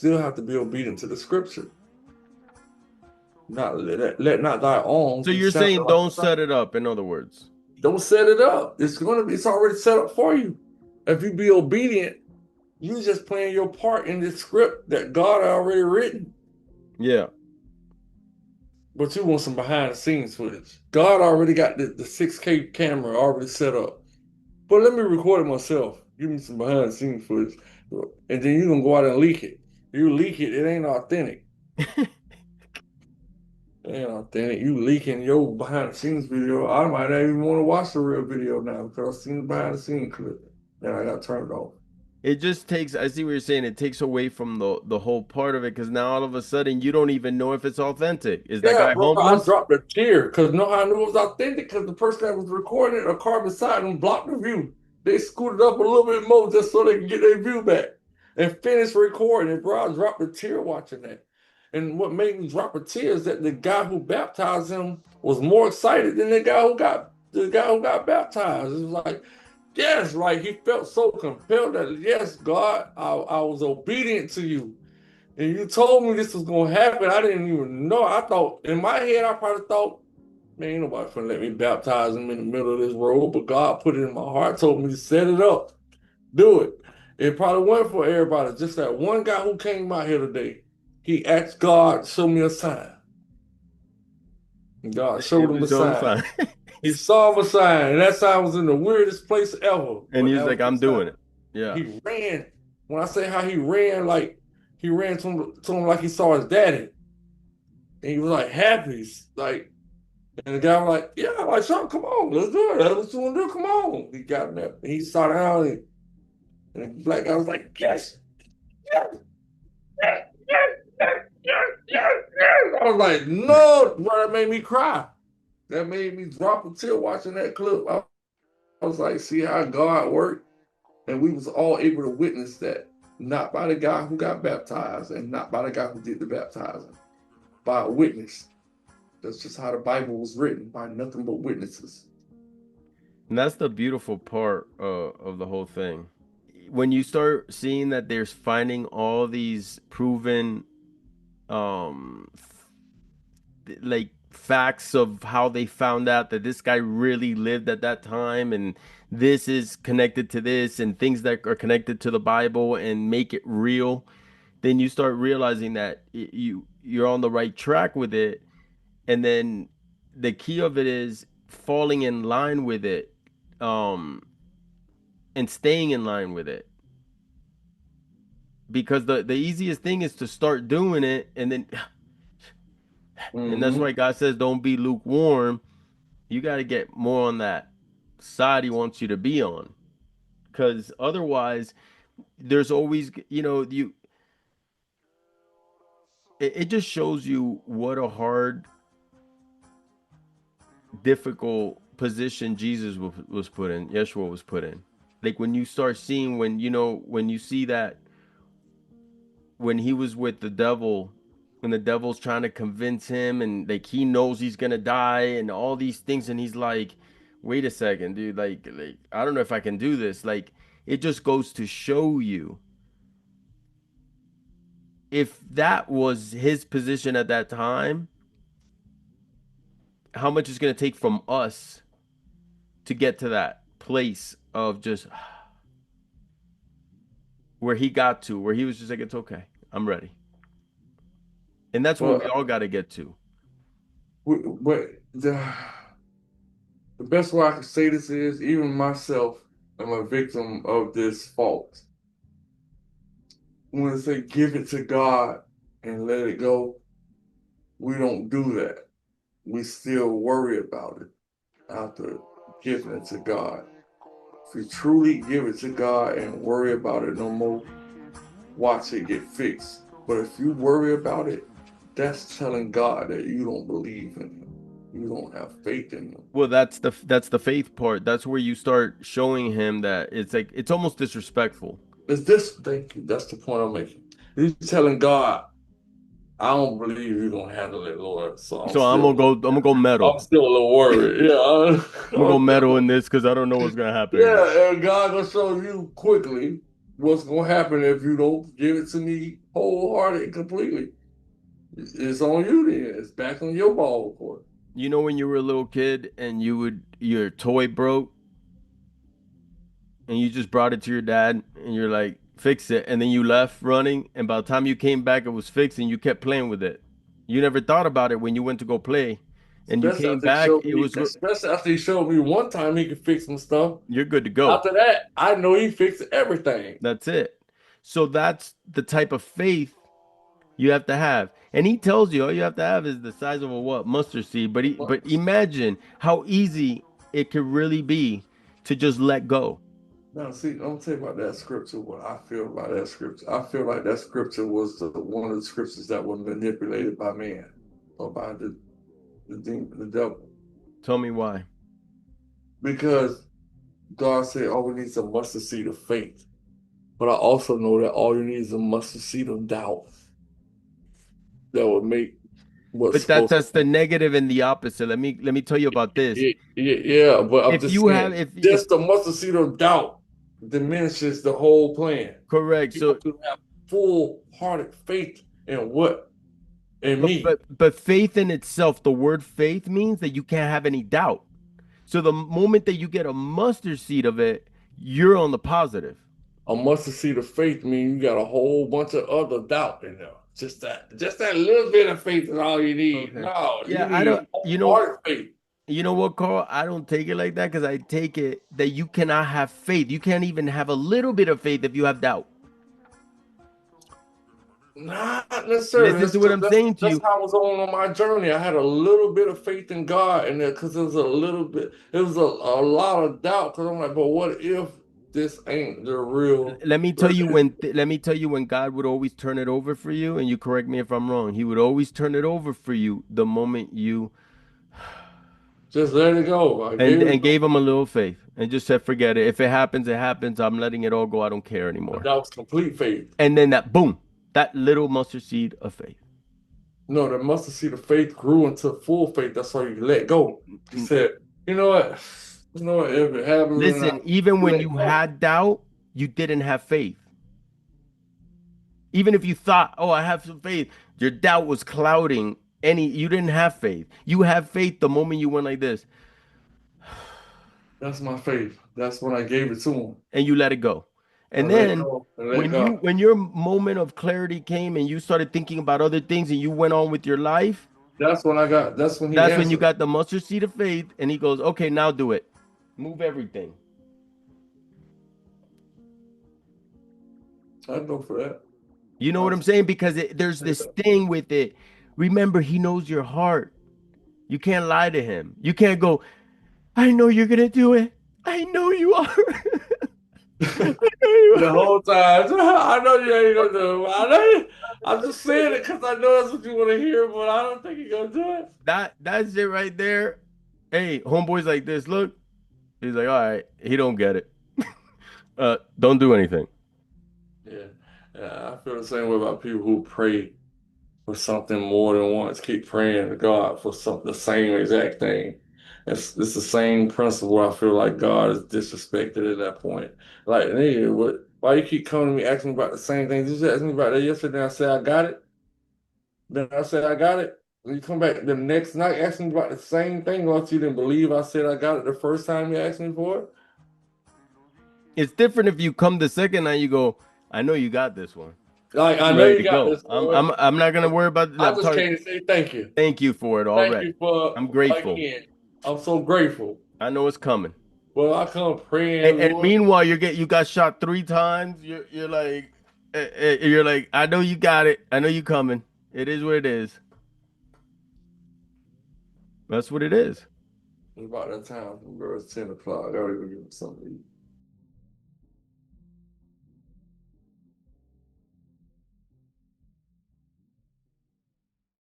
still have to be obedient to the scripture. Not let not thy own So be you're sounded saying like a don't trumpet. set it up, in other words. Don't set it up. It's already set up for you. If you be obedient, you just playing your part in this script that God already written. Yeah. But you want some behind the scenes footage. God already got the 6K camera already set up. But let me record it myself. Give me some behind the scenes footage. And then you gonna go out and leak it. You leak it, it ain't authentic. It ain't authentic. You leaking your behind the scenes video. I might not even want to watch the real video now because I've seen the behind the scenes clip. And I got turned off. It just takes, I see what you're saying. It takes away from the whole part of it because now all of a sudden you don't even know if it's authentic. Is that Yeah, guy bro, I homeless? dropped a tear because know how I knew it was authentic because the person that was recording it, a car beside them blocked the view. They scooted up a little bit more just so they could get their view back and finish recording it, bro. I dropped a tear watching that. And what made me drop a tear is that the guy who baptized him was more excited than the guy who got baptized. It was like, yes, like he felt so compelled that yes, God, I was obedient to you. And you told me this was gonna happen. I didn't even know. I thought in my head, I probably thought, man, ain't nobody finna let me baptize him in the middle of this road. But God put it in my heart, told me to set it up, do it. It probably wasn't for everybody. Just that one guy who came out here today, he asked God to show me a sign. And God It showed him a was so sign. fun. He saw a sign, and that sign was in the weirdest place ever. And But he that was like, was the I'm sign. doing it. Yeah. He ran. When I say how he ran, like he ran to him like he saw his daddy. And he was like happy, like, and the guy was like, "Yeah, like, son, come on, let's do it. That's what you want to do. Come on." He got in there. He sat down, and the black guy was like, "Yes, yes, yes, yes, yes, yes, yes, yes." I was like, "No, bro, that made me cry. That made me drop a tear watching that clip." I was like, "See how God worked," and we was all able to witness that, not by the guy who got baptized, and not by the guy who did the baptizing, by a witness. That's just how the Bible was written, by nothing but witnesses. And that's the beautiful part of the whole thing. When you start seeing that there's finding all these proven like facts of how they found out that this guy really lived at that time and this is connected to this and things that are connected to the Bible and make it real, then you start realizing that you're on the right track with it. And then the key of it is falling in line with it, um and staying in line with it, because the easiest thing is to start doing it and then and that's Mm-hmm. why God says don't be lukewarm. You got to get more on that side he wants you to be on, because otherwise there's always, it just shows you what a hard, difficult position Jesus was put in, Yeshua was put in. Like when you start seeing, when you see that when he was with the devil, when the devil's trying to convince him and like he knows he's gonna die and all these things, and he's like, wait a second, dude, like I don't know if I can do this. Like it just goes to show you, if that was his position at that time, how much it's gonna take from us to get to that place of just where he got to, where he was just like, it's okay, I'm ready. And that's what we But all got to get to. but the best way I can say this is, even myself am a victim of this fault. When they say give it to God and let it go, we don't do that. We still worry about it after giving it to God. If you truly give it to God and worry about it no more, watch it get fixed. But if you worry about it, that's telling God that you don't believe in Him. You don't have faith in Him. Well, that's the faith part. That's where you start showing him that it's like it's almost disrespectful. It's this, thank you. That's the point I'm making. You're telling God, I don't believe you're gonna handle it, Lord. So I'm So I'm gonna still go. I'm gonna go I'm metal. still a little worried. Yeah, I'm gonna go I'm metal still, in this because I don't know what's gonna happen here. yeah, and God gonna show you quickly what's gonna happen if you don't give it to me wholehearted and completely. It's on you then. It's back on your ball court. You know when you were a little kid and your toy broke and you just brought it to your dad and you're like, fix it, and then you left running, and by the time you came back, it was fixed, and you kept playing with it. You never thought about it when you went to go play, and you Especially came after he back, showed it me, was especially after he showed me one time he could fix some stuff. you're good to go. After that, I know he fixed everything. That's it. So that's the type of faith you have to have. And he tells you all you have to have is the size of a what? Mustard seed. But imagine how easy it could really be to just let go. Now, see, I'm gonna tell you about that scripture. What I feel about that scripture, I feel like that scripture was one of the scriptures that were manipulated by man or by the devil, Tell me why. because God said all we need is a mustard seed of faith. But I also know that all you need is a mustard seed of doubt that will make what's But that supposed to that's the negative and the opposite. Let me tell you about this. Yeah, but I'm If just you have saying, if just the mustard seed of doubt diminishes the whole plan. correct, You so have to have full hearted faith in what? In but me. but but faith in itself, the word faith means that you can't have any doubt. So the moment that you get a mustard seed of it, you're on the positive. A mustard seed of faith means you got a whole bunch of other doubt in there. Just that little bit of faith is all you need. Okay. No, you Yeah, I need don't, wholehearted faith. you know what, Carl? I don't take it like that because I take it that you cannot have faith. You can't even have a little bit of faith if you have doubt. Not necessarily. Listen to what I'm saying to That's you. how I was on my journey. I had a little bit of faith in God, and because it was a little bit, it was a lot of doubt. Because I'm like, but what if this ain't the real? Let me tell you when God would always turn it over for you, and you correct me if I'm wrong. He would always turn it over for you the moment you Just let it go. I gave it, and gave him a little faith and just said, forget it. If it happens, it happens. I'm letting it all go. I don't care but anymore. that was complete faith. And then that boom, that little mustard seed of faith. No, the mustard seed of faith grew into full faith. That's why you let go. He N- said, you know what? You know what? If it happens or Listen, not, even you when let you go. had doubt, you didn't have faith. Even if you thought, oh, I have some faith, your doubt was clouding you didn't have faith. You have faith the moment you went like this That's my faith. That's when I gave it to him. and you let it go. I And let then go and let God. when your moment of clarity came and you started thinking about other things and you went on with your life, That's when I got. That's when he that's when you answered. got the mustard seed of faith and he goes, "Okay, now do it. Move everything." I'd go for that. You know what I'd I'm saying? Because there's take this that. thing with it. Remember, he knows your heart. You can't lie to him. You can't go, I know you're gonna do it. I know you are. I know you The are. whole time, I know you ain't gonna do it. I know you, I'm just saying it because I know that's what you want to hear, but I don't think you're gonna do it. That's it right there. Hey, homeboy's like this. Look, he's like, all right, he don't get it. Don't do anything. Yeah, yeah. I feel the same way about people who pray for something more than once. Keep praying to God for something, the same exact thing. It's the same principle. I feel like God is disrespected at that point. Like, nigga, what? Why you keep coming to me asking me about the same thing? You just asked me about that yesterday. I said I got it. Then I said I got it. Then you come back the next night asking me about the same thing. Once you didn't believe I said I got it the first time you asked me for it. It's different if you come the second night, you go, I know you got this one. Like I I'm know ready you to got go. this, Lord. I'm not gonna worry about I that. just came to say thank you. Thank you for it Thank already. you for I'm grateful. again. I'm so grateful. I know it's coming. Well, I come praying, And Lord. meanwhile, you got shot 3 times. You're like, I know you got it. I know you coming. It is what it is. That's what it is. It's about that time. Bro, it's 10 o'clock. I gotta go get something to eat.